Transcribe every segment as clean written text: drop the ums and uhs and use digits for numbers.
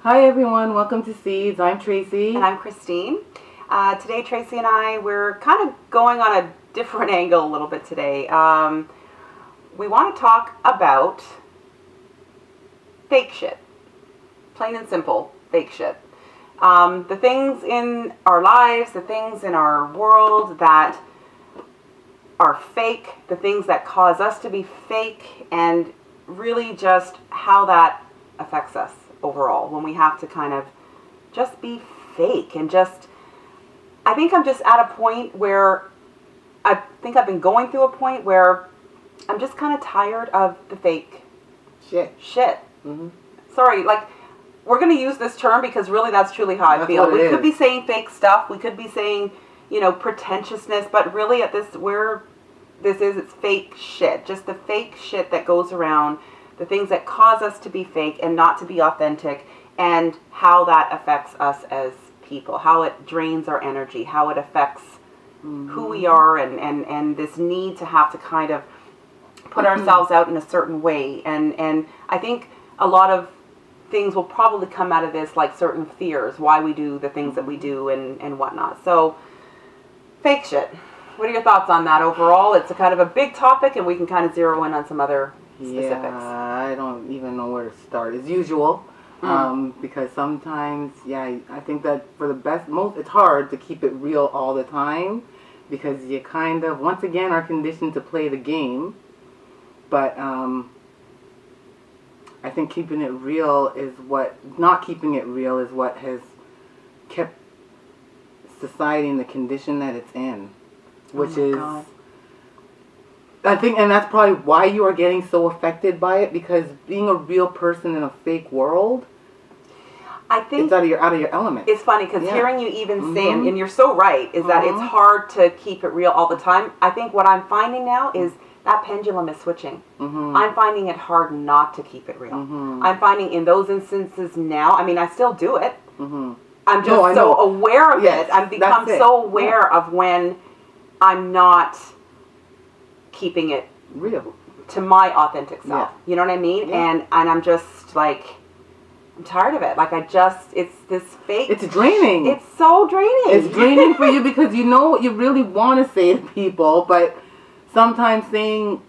Hi everyone, welcome to Seeds. I'm Tracy. And I'm Kristine. Today Tracy and I, we're kind of going on a different angle a little bit today. We want to talk about fake shit. Plain and simple, fake shit. The things in our lives, the things in our world that are fake, the things that cause us to be fake, and really just how that affects us overall when we have to kind of just be fake and just, I think I'm just at a point where I think I've been going through a point where I'm just kind of tired of the fake shit. Mm-hmm. Sorry, like, we're going to use this term because really that's truly how I feel. We could be saying fake stuff. We could be saying, pretentiousness, but really at this, where this is, it's fake shit. Just the fake shit that goes around, the things that cause us to be fake and not to be authentic, and how that affects us as people, how it drains our energy, how it affects who we are, and this need to have to kind of put ourselves out in a certain way. And I think a lot of things will probably come out of this, like certain fears, why we do the things that we do and whatnot. So, fake shit. What are your thoughts on that overall? It's a kind of a big topic, and we can kind of zero in on some other specifics. Yeah, I don't even know where to start as usual, because sometimes, I think that for the it's hard to keep it real all the time, because you kind of, once again, are conditioned to play the game, but I think not keeping it real is what has kept society in the condition that it's in, which is... God. I think, and that's probably why you are getting so affected by it, because being a real person in a fake world, I think it's out of your element. It's funny because hearing you even say, and you're so right, is that it's hard to keep it real all the time. I think what I'm finding now is that pendulum is switching. I'm finding it hard not to keep it real. I'm finding in those instances now, I mean, I still do it. I'm just so aware of it. I've become so aware of when I'm not keeping it real to my authentic self. You know what I mean? And I'm just like, I'm tired of it. Like, it's this fake. It's draining. It's so draining. It's draining for you because you know what you really want to say to people, but sometimes saying,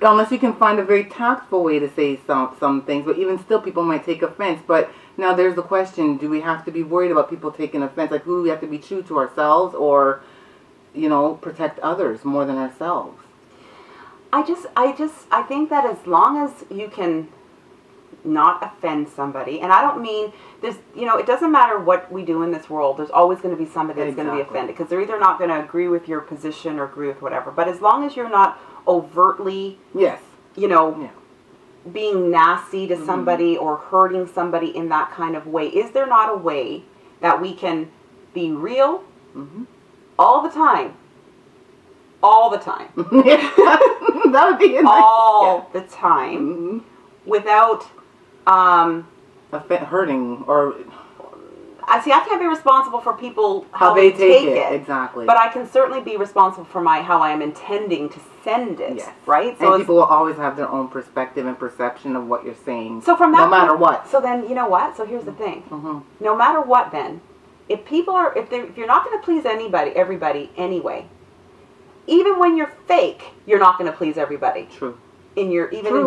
unless you can find a very tactful way to say some things, but even still people might take offense. But now there's the question, do we have to be worried about people taking offense? Like, who do we have to be true to ourselves, or protect others more than ourselves? I think that as long as you can not offend somebody, and I don't mean there's, it doesn't matter what we do in this world, there's always going to be somebody that's going to be offended, because they're either not going to agree with your position or agree with whatever. But as long as you're not overtly, being nasty to somebody or hurting somebody in that kind of way, is there not a way that we can be real all the time? All the time. That would be all the time without hurting or... I can't be responsible for people how they take it. Exactly. But I can certainly be responsible for how I am intending to send it. Yes. Right? So people will always have their own perspective and perception of what you're saying. So from that no matter what. So then, you know what? So here's the thing. No matter what then, if you're not going to please everybody anyway, even when you're fake, you're not going to please everybody. True. In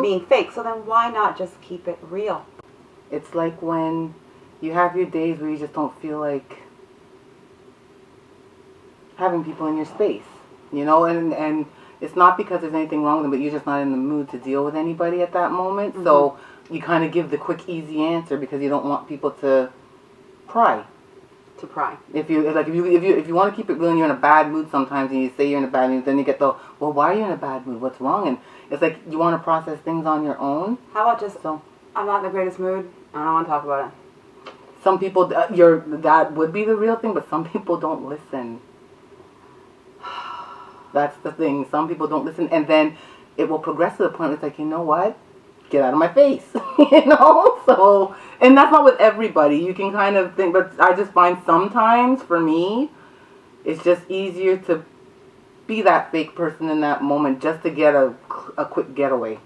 being fake. So then why not just keep it real? It's like when you have your days where you just don't feel like having people in your space, and it's not because there's anything wrong with them, but you're just not in the mood to deal with anybody at that moment. So you kind of give the quick, easy answer because you don't want people to pry. If you want to keep it real and you're in a bad mood sometimes, and you say you're in a bad mood, then you get the, well, why are you in a bad mood? What's wrong? And it's like you want to process things on your own. How about just, I'm not in the greatest mood, I don't want to talk about it. Some people, that would be the real thing, but some people don't listen. That's the thing. Some people don't listen, and then it will progress to the point where it's like, you know what? Get out of my face. So, and that's not with everybody. You can kind of think, but I just find sometimes, for me, it's just easier to be that fake person in that moment just to get a quick getaway.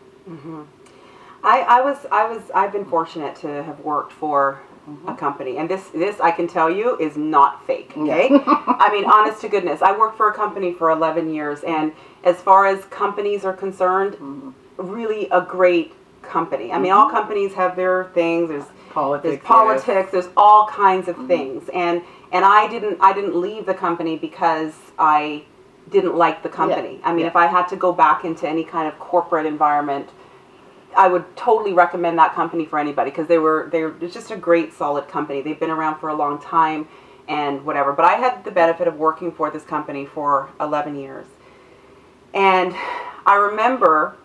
I've been fortunate to have worked for a company, and this I can tell you is not fake. Okay, I mean, honest to goodness, I worked for a company for 11 years, and as far as companies are concerned, really a great company. I mean, all companies have their things. There's politics. There's all kinds of things, and I didn't leave the company because I didn't like the company. I mean, if I had to go back into any kind of corporate environment, I would totally recommend that company for anybody, because they're just a great, solid company. They've been around for a long time and whatever. But I had the benefit of working for this company for 11 years. And I remember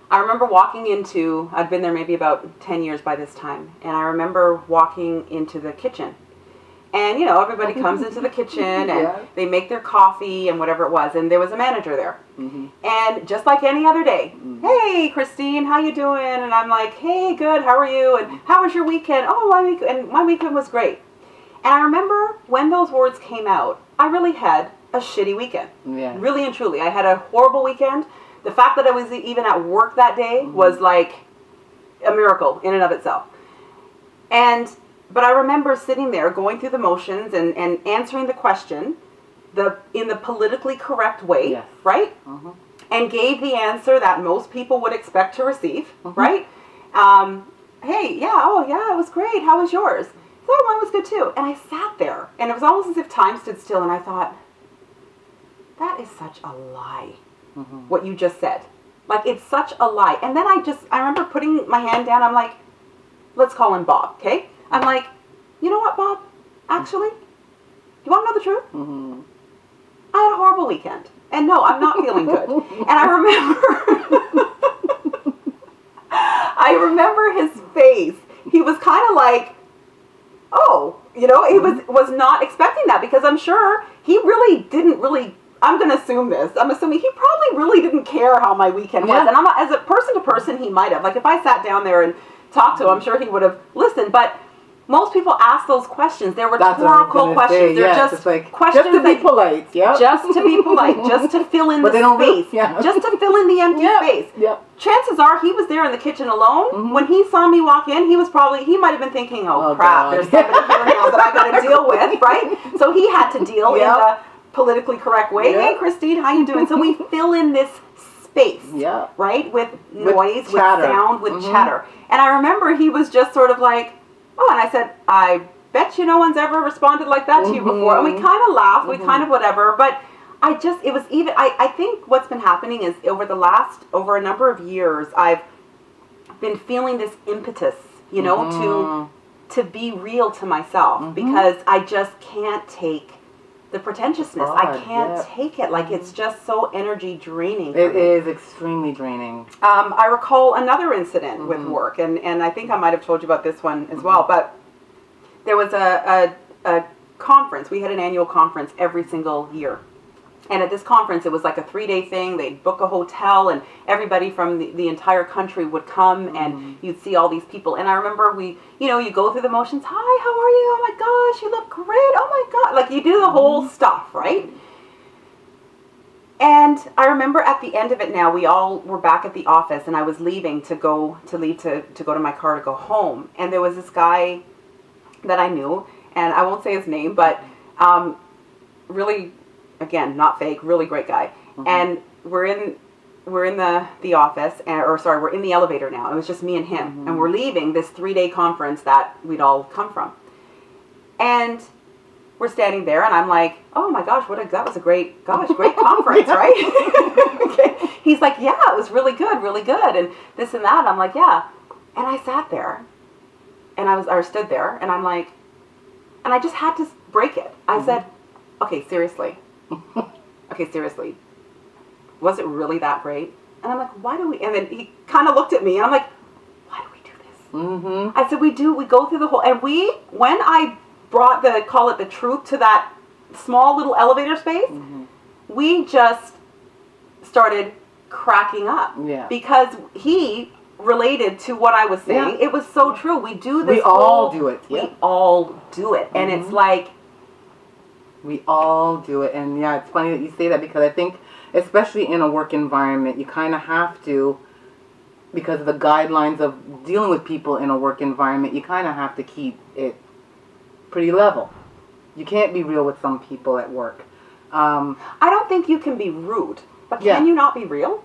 walking into, I'd been there maybe about 10 years by this time, and I remember walking into the kitchen. And, you know, everybody comes into the kitchen and they make their coffee and whatever it was. And there was a manager there. And just like any other day, hey, Kristine, how you doing? And I'm like, hey, good, how are you? And how was your weekend? Oh, my weekend was great. And I remember when those words came out, I really had a shitty weekend. Really and truly. I had a horrible weekend. The fact that I was even at work that day was like a miracle in and of itself. But I remember sitting there going through the motions and answering the question in the politically correct way, right? And gave the answer that most people would expect to receive, right? Hey, it was great. How was yours? Oh, mine was good too. And I sat there, and it was almost as if time stood still, and I thought, that is such a lie, what you just said. Like, it's such a lie. And then I remember putting my hand down. I'm like, let's call him Bob, okay? I'm like, you know what, Bob? Actually, you want to know the truth? I had a horrible weekend. And no, I'm not feeling good. And I remember his face. He was kind of like, oh, you know, he was not expecting that, because I'm sure he really didn't really, I'm going to assume this. I'm assuming he probably really didn't care how my weekend was. And as a person to person, he might have. Like, if I sat down there and talked to him, I'm sure he would have listened. But most people ask those questions. They're rhetorical questions. They're just like, questions just to be polite. Just to be polite. Just to fill in the space. Just to fill in the empty space. Chances are he was there in the kitchen alone. When he saw me walk in, he might have been thinking, oh crap, there's somebody here now that I got to deal with, right? So he had to deal in the politically correct way. Hey, Kristine, how you doing? So we fill in this space, right? With noise, with sound, with chatter. And I remember he was just sort of like, oh, and I said, I bet you no one's ever responded like that to you before. And we kind of laughed, we kind of whatever, but I think what's been happening is over a number of years, I've been feeling this impetus, you know, to be real to myself, because I just can't take the pretentiousness. I can't take it. Like, it's just so energy draining. It is extremely draining. I recall another incident with work, and I think I might have told you about this one as well, but there was a conference. We had an annual conference every single year. And at this conference, it was like a 3-day thing. They'd book a hotel, and everybody from the entire country would come, and you'd see all these people. And I remember you go through the motions. Hi, how are you? Oh my gosh, you look great. Oh my God. Like, you do the whole stuff, right? And I remember at the end of it now, we all were back at the office, and I was leaving to go to my car to go home. And there was this guy that I knew, and I won't say his name, but really, again, not fake, really great guy. And we're in the office, we're in the elevator now. It was just me and him. And we're leaving this 3-day conference that we'd all come from. And we're standing there, and I'm like, oh my gosh, that was a great conference, right? Okay. He's like, yeah, it was really good, and this and that. I'm like, yeah. And I sat there, and I stood there, and I'm like, and I just had to break it. I said, okay, seriously, was it really that great? And I'm like, and then he kind of looked at me, and I'm like, why do we do this? I said, we go through the whole, and when I brought the truth to that small little elevator space, we just started cracking up. Because he related to what I was saying. It was so true. We do this. We all do it. We all do it. And it's like, we all do it. And yeah, it's funny that you say that, because I think, especially in a work environment, you kind of have to because of the guidelines of dealing with people in a work environment, you kind of have to keep it pretty level. You can't be real with some people at work. I don't think you can be rude, but can you not be real?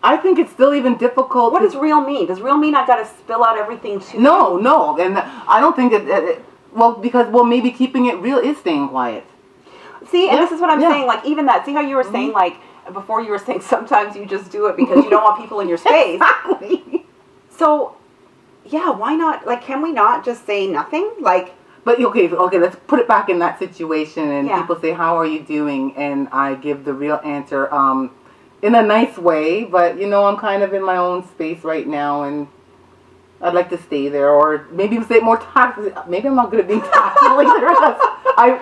I think it's still even difficult. What does real mean? Does real mean I got to spill out everything to you? No, and I don't think that. Well, maybe keeping it real is staying quiet. See, and this is what I'm saying. Like even that. See how you were saying like before you were saying sometimes you just do it because you don't want people in your space. Exactly. So, yeah, why not? Like, can we not just say nothing? Like. But okay, let's put it back in that situation, and people say, "How are you doing?" And I give the real answer, in a nice way. But I'm kind of in my own space right now, and I'd like to stay there, or maybe say it more tactfully. Maybe I'm not good at being tactful either. I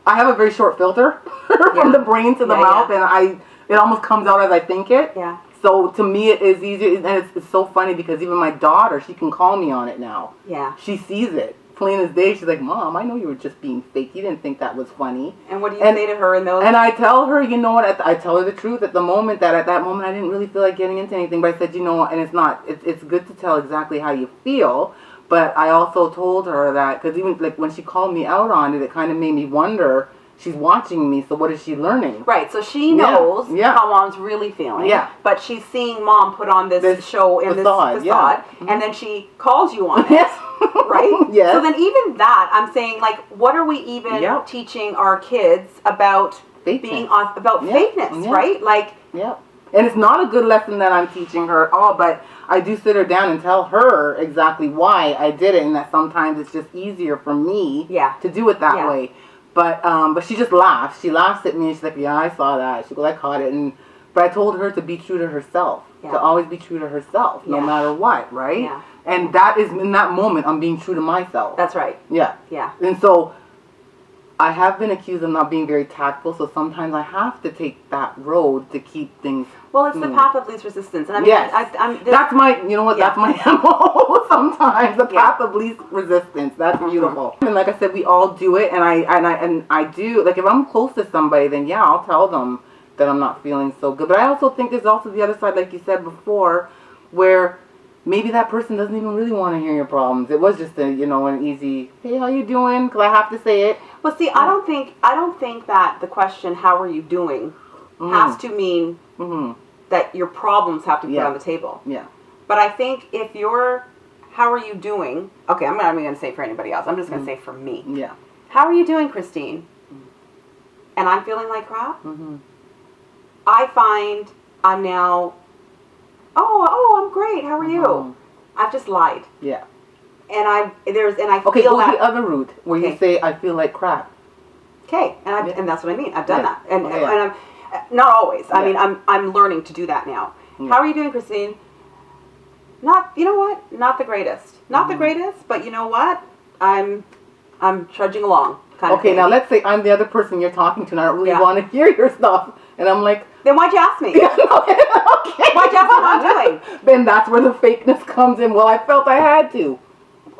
have a very short filter from the brain to the mouth, and it almost comes out as I think it. Yeah. So to me, it is easier, and it's so funny because even my daughter, she can call me on it now. Yeah. She sees it. Plain as day. She's like, "Mom, I know you were just being fake. You didn't think that was funny." And what do you say to her in those? And I tell her, you know what? I tell her the truth at that moment I didn't really feel like getting into anything. But I said, and it's not. It's good to tell exactly how you feel. But I also told her that because even like when she called me out on it, it kind of made me wonder. She's watching me, so what is she learning? Right, so she knows how mom's really feeling. Yeah. But she's seeing mom put on this show in this facade, and then she calls you on it. Right? Yes. So then even that, I'm saying, like, what are we even teaching our kids about being fakeness, right? Like, and it's not a good lesson that I'm teaching her at all, but I do sit her down and tell her exactly why I did it, and that sometimes it's just easier for me to do it that way. But she just laughs. She laughs at me, and she's like, "Yeah, I saw that." She goes, "I caught it." But I told her to be true to herself, to always be true to herself, no matter what, right? Yeah. And that is, in that moment, I'm being true to myself. That's right. Yeah. Yeah. And so I have been accused of not being very tactful, so sometimes I have to take that road to keep things. Well, it's the path of least resistance. And I mean, that's my, that's my MO sometimes, the path of least resistance. That's beautiful. And like I said, we all do it, and I do, like if I'm close to somebody, then I'll tell them that I'm not feeling so good. But I also think there's also the other side, like you said before, where maybe that person doesn't even really want to hear your problems. It was just an easy, "Hey, how you doing?" Because I have to say it. Well, see, I don't think that the question, "How are you doing?" has to mean that your problems have to be put on the table. Yeah. But I think if you're, "How are you doing?" Okay, I'm not even going to say for anybody else. I'm just going to say for me. Yeah. "How are you doing, Kristine?" And I'm feeling like crap. I find I'm now, oh, I'm great. How are you? I've just lied. Yeah. And I feel that. The other route where you say, "I feel like crap." Okay, and that's what I mean. I've done that, and I'm not always. I mean, I'm learning to do that now. Yeah. "How are you doing, Kristine?" Not, you know what? Not the greatest. Not the greatest, but you know what? I'm trudging along. Okay, now let's say I'm the other person you're talking to, and I don't really want to hear your stuff, and I'm like, then why'd you ask me? Okay. Why'd you ask me how I'm doing? Then that's where the fakeness comes in. Well, I felt I had to.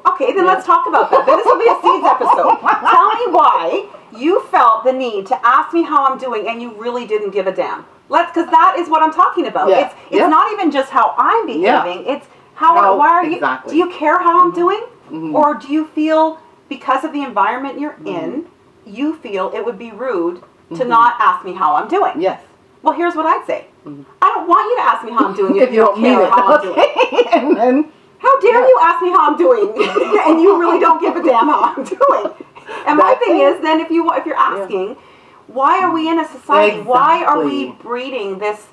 Okay, then let's talk about that. Then this will be a seeds episode. Tell me why you felt the need to ask me how I'm doing, and you really didn't give a damn. Because that is what I'm talking about. Yeah. It's not even just how I'm behaving. It's why are you? Do you care how I'm doing, or do you feel because of the environment you're in, you feel it would be rude to not ask me how I'm doing? Yes. Well, here's what I'd say. I don't want you to ask me how I'm doing if you don't care how I'm doing. And then, how dare you ask me how I'm doing and you really don't give a damn how I'm doing? And my thing is, then if you're asking, why are we in a society? Exactly. Why are we breeding this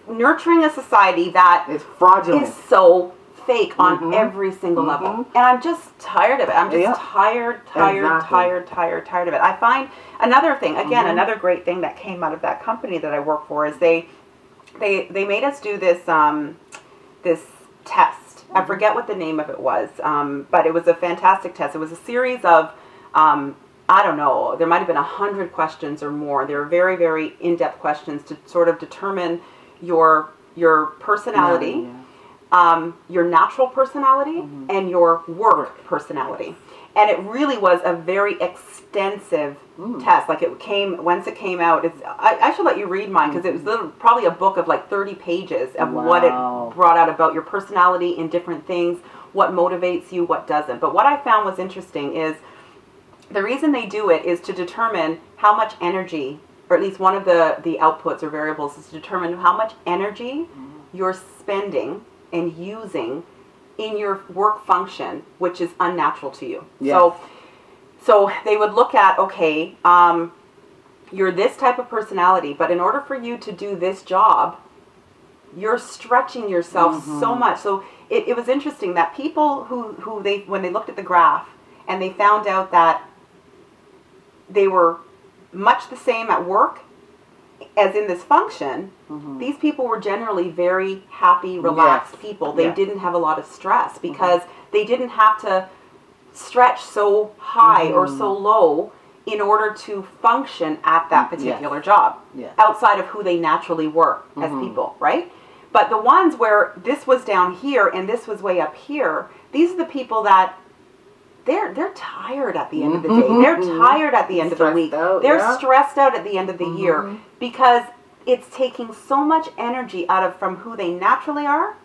nurturing a society that is fraudulent, is so fake on every single level? And I'm just tired of it. I'm just tired of it. I find another thing, again, another great thing that came out of that company that I work for is they made us do this this test. I forget what the name of it was, but it was a fantastic test. It was a series of I don't know, there might have been 100 questions or more. They were very, very in-depth questions to sort of determine your personality, your natural personality, and your work personality. And it really was a very extensive test. Like once it came out, I should let you read mine because it was probably a book of like 30 pages of what it brought out about your personality in different things, what motivates you, what doesn't. But what I found was interesting is the reason they do it is to determine how much energy, or at least one of the outputs or variables is to determine how much energy you're spending and using in your work function, which is unnatural to you. Yes. So they would look at, okay, you're this type of personality, but in order for you to do this job, you're stretching yourself so much. So it was interesting that people who they, when they looked at the graph and they found out that they were much the same at work as in this function, these people were generally very happy, relaxed people. They didn't have a lot of stress because they didn't have to stretch so high or so low in order to function at that particular job, outside of who they naturally were as people, right? But the ones where this was down here and this was way up here, these are the people that they're tired at the end of the day. They're tired at the end of the week. They're stressed out at the end of the year because it's taking so much energy out of from who they naturally are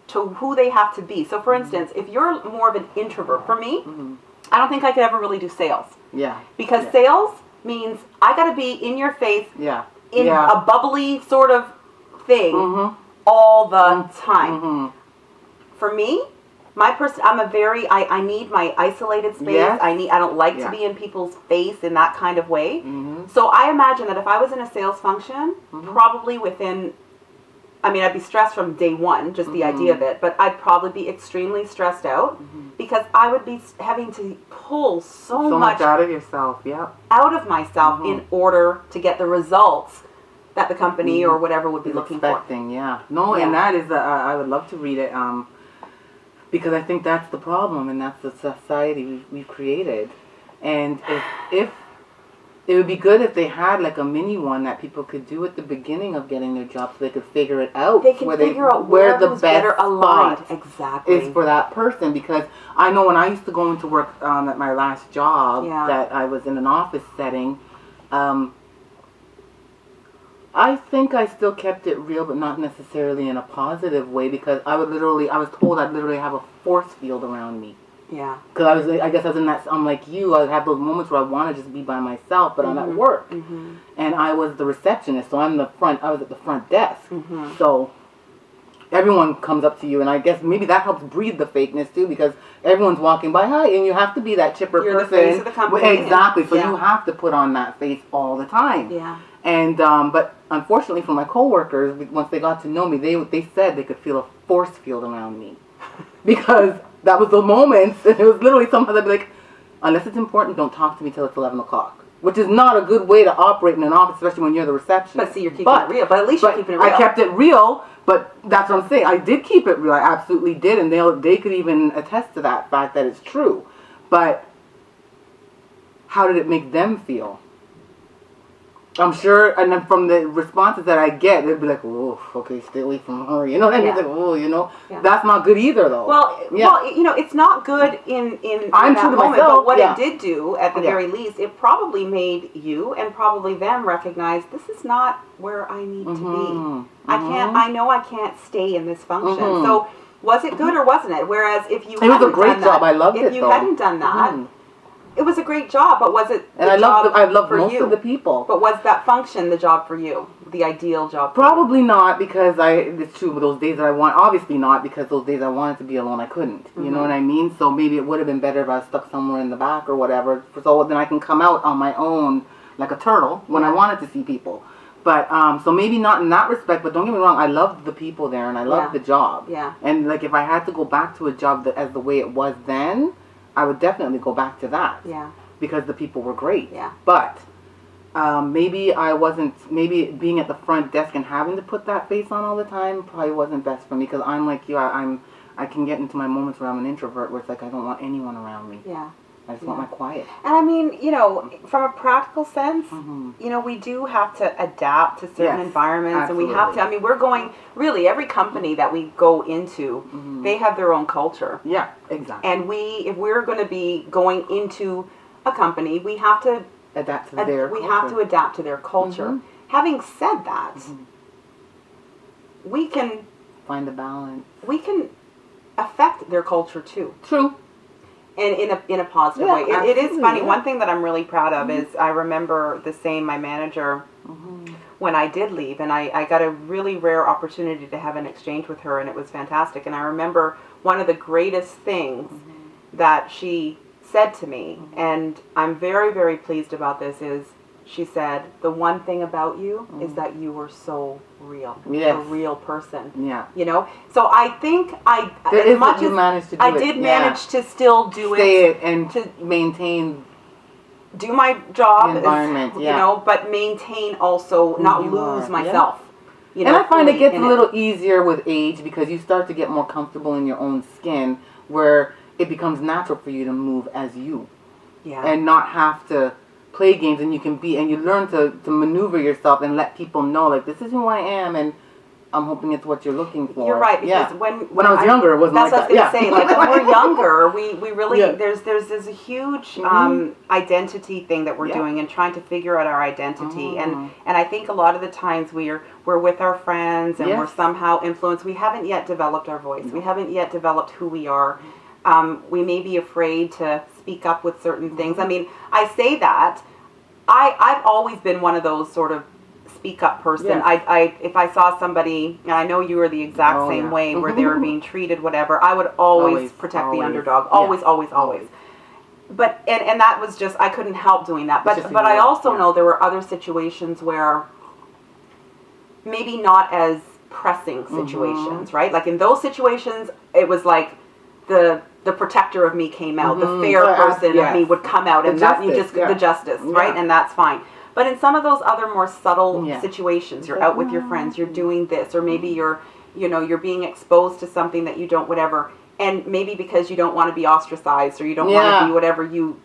to who they have to be. So for instance, if you're more of an introvert, for me, I don't think I could ever really do sales. Yeah. Because sales means I got to be in your face in a bubbly sort of thing all the time. For me, I'm a very, I need my isolated space. I don't like to be in people's face in that kind of way. So I imagine that if I was in a sales function, probably within, I'd be stressed from day one, just the idea of it, but I'd probably be extremely stressed out because I would be having to pull so much out of yourself, out of myself in order to get the results that the company or whatever would be looking for. And that is, I would love to read it, because I think that's the problem, and that's the society we've created. And if it would be good if they had like a mini one that people could do at the beginning of getting their job, so they could figure it out. They can figure out where the best aligned is for that person. Because I know when I used to go into work at my last job, that I was in an office setting. I think I still kept it real, but not necessarily in a positive way, because I was told I'd literally have a force field around me. Yeah. Because I guess I was in that, I'm like you, I have those moments where I want to just be by myself, but I'm at work. And I was the receptionist, so I was at the front desk. So everyone comes up to you, and I guess maybe that helps breed the fakeness too, because everyone's walking by, hi, and you have to be that chipper person. You're the face of the company. Exactly, so you have to put on that face all the time. Yeah. And, but unfortunately for my coworkers, once they got to know me, they said they could feel a force field around me. Because that was the moments, and it was literally sometimes I'd be like, unless it's important, don't talk to me till it's 11 o'clock. Which is not a good way to operate in an office, especially when you're the receptionist. But see, you're keeping it real. But at least you're keeping it real. I kept it real, but that's what I'm saying. I did keep it real. I absolutely did, and they could even attest to that fact that it's true. But how did it make them feel? I'm sure, and then from the responses that I get, they'd be like, "Oh, okay, stay away from her." You know what I mean? Like, oh, that's not good either, though. Well, it's not good in I'm that true to moment. myself, but what it did do, at the very least, it probably made you and probably them recognize this is not where I need to be. I know I can't stay in this function. So, was it good or wasn't it? Whereas if you hadn't done that, I loved it. If you hadn't done that. It was a great job, but was it and I loved most of the people. But was that function the job for you? The ideal job for Probably not, because it's true, those days that I want, obviously not, because those days I wanted to be alone, I couldn't. You know what I mean? So maybe it would have been better if I was stuck somewhere in the back or whatever, so then I can come out on my own like a turtle when I wanted to see people. But, so maybe not in that respect, but don't get me wrong, I loved the people there, and I loved the job. Yeah. And like, if I had to go back to a job as the way it was then, I would definitely go back to that. Yeah. Because the people were great. Yeah. But maybe being at the front desk and having to put that face on all the time probably wasn't best for me, because I'm like you, I can get into my moments where I'm an introvert where it's like I don't want anyone around me. Yeah. I just want my quiet. And I mean, you know, from a practical sense, you know, we do have to adapt to certain environments. Absolutely. And we have to, I mean, we're going, really, every company that we go into, they have their own culture. Yeah, exactly. And if we're going to be going into a company, we have to adapt to their culture. We have to adapt to their culture. Having said that, we can find the balance. We can affect their culture too. True. And in a positive way. It is funny. One thing that I'm really proud of is I remember my manager when I did leave, and I got a really rare opportunity to have an exchange with her, and it was fantastic. And I remember one of the greatest things that she said to me, and I'm very, very pleased about this, is she said, the one thing about you is that you were so real. Yes. A real person. Yeah. You know? So I think managed to do I did manage to still do it and to maintain do my job, the environment, you know, but maintain also not lose myself. You know, and I find it gets a little easier with age because you start to get more comfortable in your own skin where it becomes natural for you to move as you. Yeah. And not have to play games, and you learn to maneuver yourself and let people know, like, this is who I am, and I'm hoping it's what you're looking for. You're right, because when I was younger, it wasn't like that. That's what I was going to say. Like, when we're younger, we really, there's a huge identity thing that we're doing and trying to figure out our identity. And I think a lot of the times we're with our friends and we're somehow influenced. We haven't yet developed our voice. We haven't yet developed who we are. We may be afraid to speak up with certain things. I mean, I say that. I've always been one of those sort of speak up person. If I saw somebody, and I know you were the exact same way, where they were being treated, whatever, I would always protect the underdog. Always. But, and that was just, I couldn't help doing that. But I also know there were other situations where maybe not as pressing situations, right? Like in those situations, it was like the protector of me came out, the fair person of me would come out, and the justice, right? And that's fine. But in some of those other more subtle situations, you're out with your friends, you're doing this, or maybe you're being exposed to something that you don't, whatever, and maybe because you don't want to be ostracized, or you don't want to be whatever you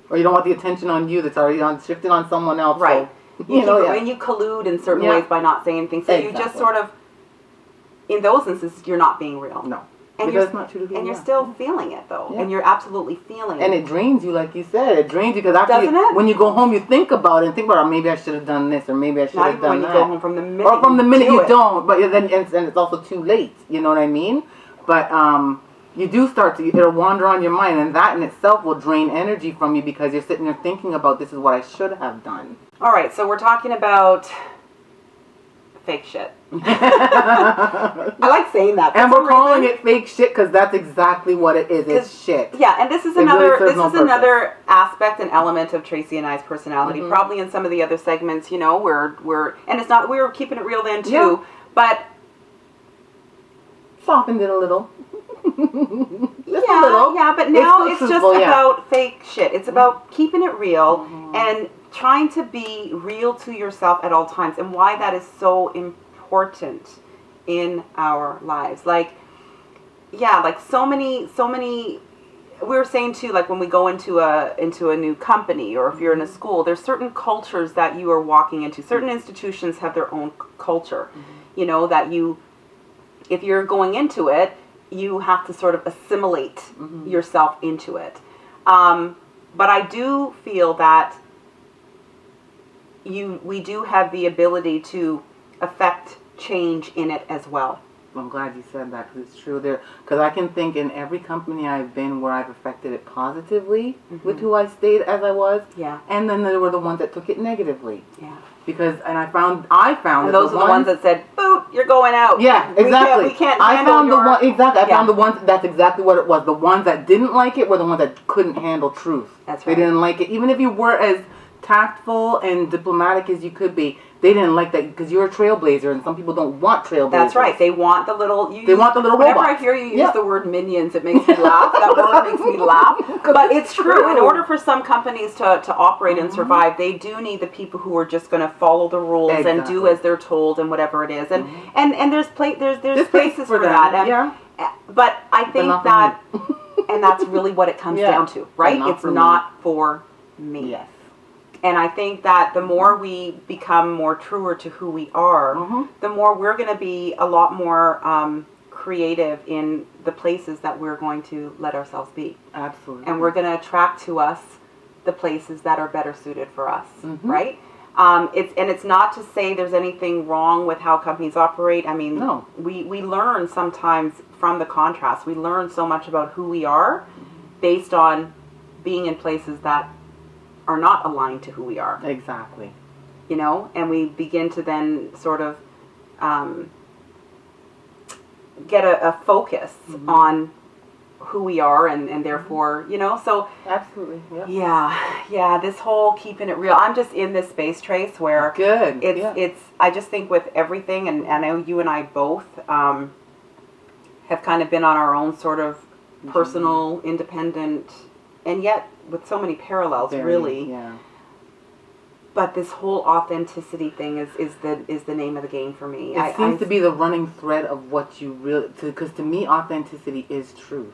or you don't want the attention on you that's already shifted on someone else, right? So, and you collude in certain ways by not saying anything. So you just sort of, in those instances, you're not being real. No. And you're still feeling it, though. Yeah. And you're absolutely feeling it. And it drains you, like you said. It drains you because after when you go home, you think about it and think about, maybe I should have done this, or maybe I should have done that. Not even when you go home, from the minute or from the minute you don't. But then, and it's also too late. You know what I mean? But you do it'll wander on your mind, and that in itself will drain energy from you because you're sitting there thinking about, this is what I should have done. All right, so we're talking about fake shit. I like saying that. And we're calling it fake shit because that's exactly what it is. It's shit. Yeah, and this is another aspect and element of Tracy and I's personality. Probably in some of the other segments, we're and it's not, we were keeping it real then too, but softened it a little. Yeah, but now it's just about fake shit. It's about keeping it real and trying to be real to yourself at all times, and why that is so important in our lives. Like so many we were saying too, like when we go into a new company, or if you're in a school, there's certain cultures that you are walking into. Certain institutions have their own culture, that if you're going into it, you have to sort of assimilate yourself into it. But I do feel that we do have the ability to affect change in it as well. I'm glad you said that, because it's true there. Because I can think in every company I've been where I've affected it positively with who I stayed as I was. Yeah. And then there were the ones that took it negatively. Yeah. Because, and I found and those are the ones that said, "Boot, you're going out." Yeah, exactly. We can't I found I found the ones, that's exactly what it was. The ones that didn't like it were the ones that couldn't handle truth. That's right. They didn't like it. Even if you were as tactful and diplomatic as you could be, they didn't like that because you're a trailblazer, and some people don't want trailblazers. That's right. They want the little. Whenever robots. I hear you use the word minions, it makes me laugh. That word makes me laugh. But it's true. In order for some companies to operate and survive, they do need the people who are just going to follow the rules and do as they're told and whatever it is. And there's places for that. But I think that And that's really what it comes down to, right? It's not for me. Yes. And I think that the more we become more truer to who we are, the more we're going to be a lot more creative in the places that we're going to let ourselves be. Absolutely. And we're going to attract to us the places that are better suited for us, right? It's not to say there's anything wrong with how companies operate. I mean, no. we learn sometimes from the contrast. We learn so much about who we are based on being in places that are not aligned to who we are. Exactly. You know, and we begin to then sort of get a focus on who we are and therefore, you know, so. Absolutely, Yeah, this whole keeping it real. I'm just in this space, Trace, where it's I just think with everything, and I know you and I both have kind of been on our own sort of personal, independent, and yet with so many parallels, really. Yeah. But this whole authenticity thing is the name of the game for me. It seems to be the running thread of what you really, because to me, authenticity is truth.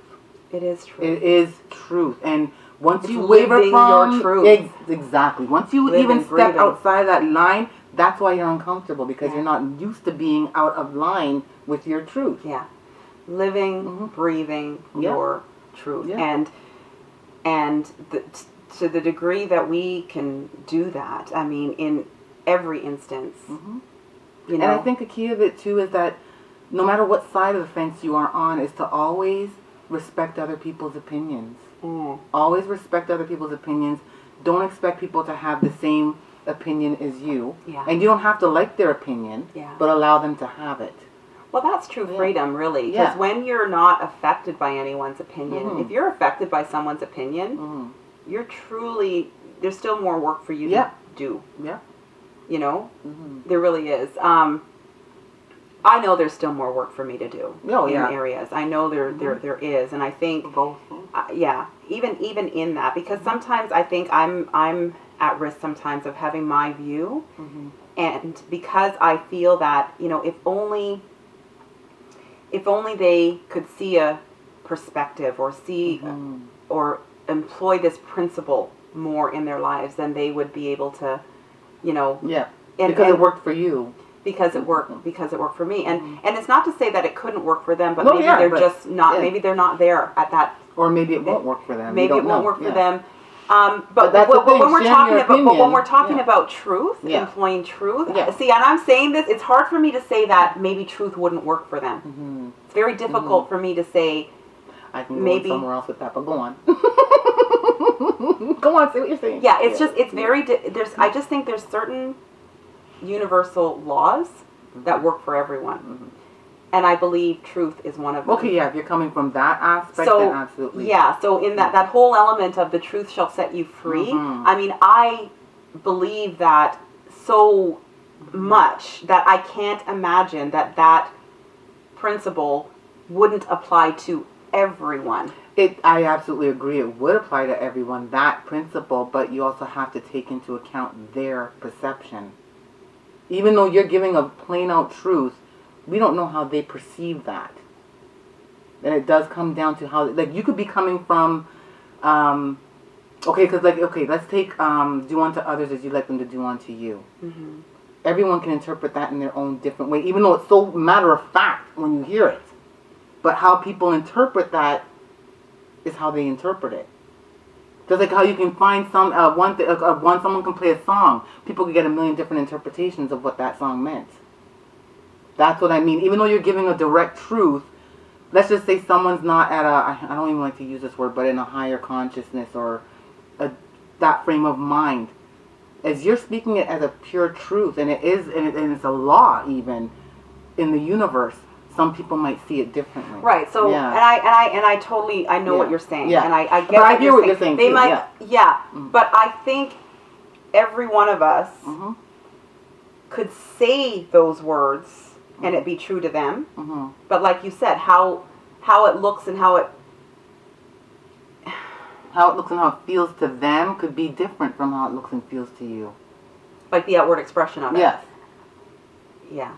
It is truth. It is truth, and once it's you waver from your truth, exactly. Once you even step outside that line, that's why you're uncomfortable, because you're not used to being out of line with your truth. Yeah, living, breathing your truth, and to the degree that we can do that, I mean, in every instance, you know. And I think the key of it too is that no matter what side of the fence you are on, is to always respect other people's opinions. Always respect other people's opinions. Don't expect people to have the same opinion as you. Yeah. And you don't have to like their opinion, but allow them to have it. Well, that's true freedom, really. Because when you're not affected by anyone's opinion, if you're affected by someone's opinion, you're truly, there's still more work for you to do. Yeah. You know? There really is. I know there's still more work for me to do in areas. I know there is, and I think even in that, because sometimes I think I'm at risk sometimes of having my view, and because I feel that, you know, if only they could see a perspective or see or employ this principle more in their lives, then they would be able to, you know, because it worked for you. Because it worked for me, and it's not to say that it couldn't work for them, but they're just not. Maybe they're not there at that. Or maybe it won't work for them. Maybe it won't work for them. But when we're talking about truth, employing truth. See, and I'm saying this. It's hard for me to say that maybe truth wouldn't work for them. It's very difficult for me to say. I can go somewhere else with that, but go on. Go on, say what you're saying. Yeah, it's just it's very. I just think there's certain universal laws that work for everyone, and I believe truth is one of them. Okay, if you're coming from that aspect, then absolutely. Yeah, so in that whole element of the truth shall set you free, I mean, I believe that so much that I can't imagine that principle wouldn't apply to everyone. I absolutely agree. It would apply to everyone, that principle, but you also have to take into account their perception. Even though you're giving a plain out truth, we don't know how they perceive that. And it does come down to how, like, you could be coming from, let's take do unto others as you like them to do unto you. Everyone can interpret that in their own different way, even though it's so matter of fact when you hear it. But how people interpret that is how they interpret it. Just like how you can find someone can play a song, people can get a million different interpretations of what that song meant. That's what I mean. Even though you're giving a direct truth, let's just say someone's not at I don't even like to use this word, but in a higher consciousness or that frame of mind. As you're speaking it as a pure truth, and it's a law even in the universe, some people might see it differently. Right. So, and I totally know what you're saying. Yeah. And I get what you're saying. They too, might, but I think every one of us could say those words and it be true to them. But like you said, how it looks and how it feels to them could be different from how it looks and feels to you. Like the outward expression of it. Yes. Yeah.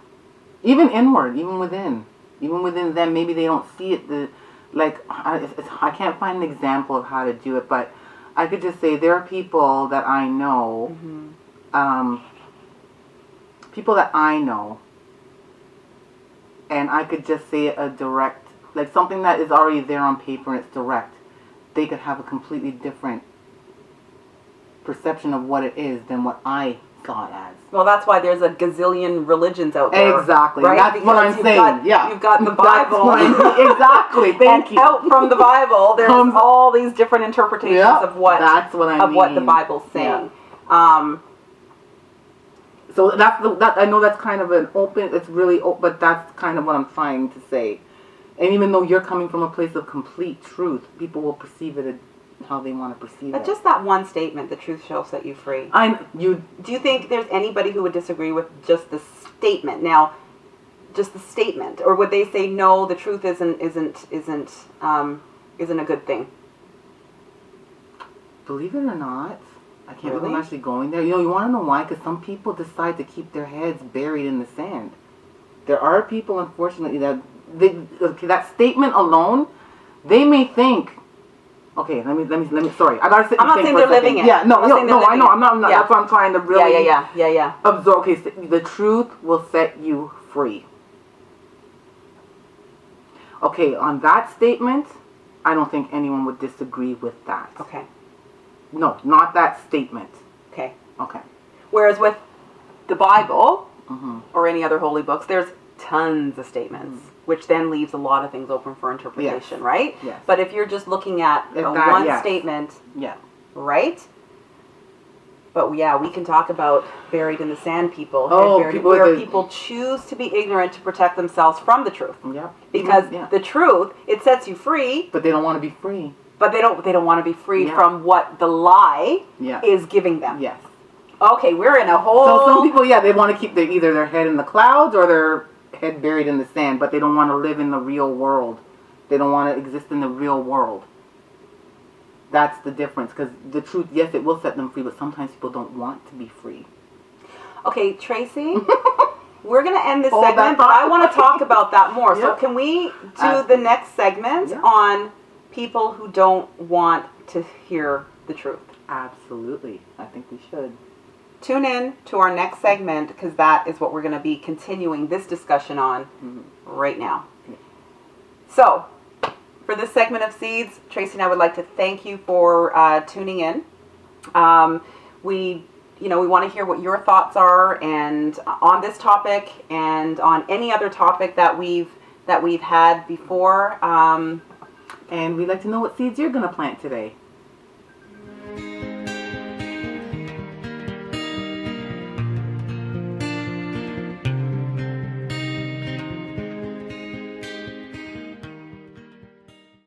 Even inward, even within them, maybe they don't see it like, I can't find an example of how to do it, but I could just say there are people that I know, and I could just say a direct, like something that is already there on paper and it's direct. They could have a completely different perception of what it is than what I saw it as. Well, that's why there's a gazillion religions out there. Exactly. Right? That's what I'm saying. You've got the Bible. Exactly. Thank you. Out from the Bible, there's all these different interpretations of what what the Bible's saying. Yeah. So that I know that's kind of an open. It's really open, but that's kind of what I'm trying to say. And even though you're coming from a place of complete truth, people will perceive it how they want to perceive it. But just that one statement, the truth shall set you free. Do you think there's anybody who would disagree with just the statement? Now, just the statement, or would they say no? The truth isn't a good thing. Believe it or not, I can't believe I'm actually going there. You want to know why? Because some people decide to keep their heads buried in the sand. There are people, unfortunately, that that statement alone, they may think. Okay, let me. Sorry, I gotta sit. I'm not saying they're living it. Yeah, no, I know. I'm not. Yeah. That's what I'm trying to really. Yeah. Absorb. Okay, so the truth will set you free. Okay, on that statement, I don't think anyone would disagree with that. Okay. No, not that statement. Okay. Okay. Whereas with the Bible or any other holy books, there's tons of statements, which then leaves a lot of things open for interpretation, right? Yes. But if you're just looking at one statement, right? But yeah, we can talk about buried in the sand people, where people choose to be ignorant to protect themselves from the truth. Yeah. Because the truth, it sets you free. But they don't want to be free. But they don't want to be free from what the lie is giving them. Yes. Okay, we're in a whole... So some people, they want to keep either their head in the clouds or their head buried in the sand, but they don't want to live in the real world. They don't want to exist in the real world. That's the difference. Because the truth, yes, it will set them free, but sometimes people don't want to be free. Okay, Tracy, we're going to end this segment, but I want to talk about that more. So can we do the next segment on people who don't want to hear the truth? Absolutely. I think we should. Tune in to our next segment, because that is what we're going to be continuing this discussion on right now. So, for this segment of Seeds, Tracy and I would like to thank you for tuning in. We want to hear what your thoughts are and on this topic and on any other topic that we've had before. And we'd like to know what seeds you're going to plant today.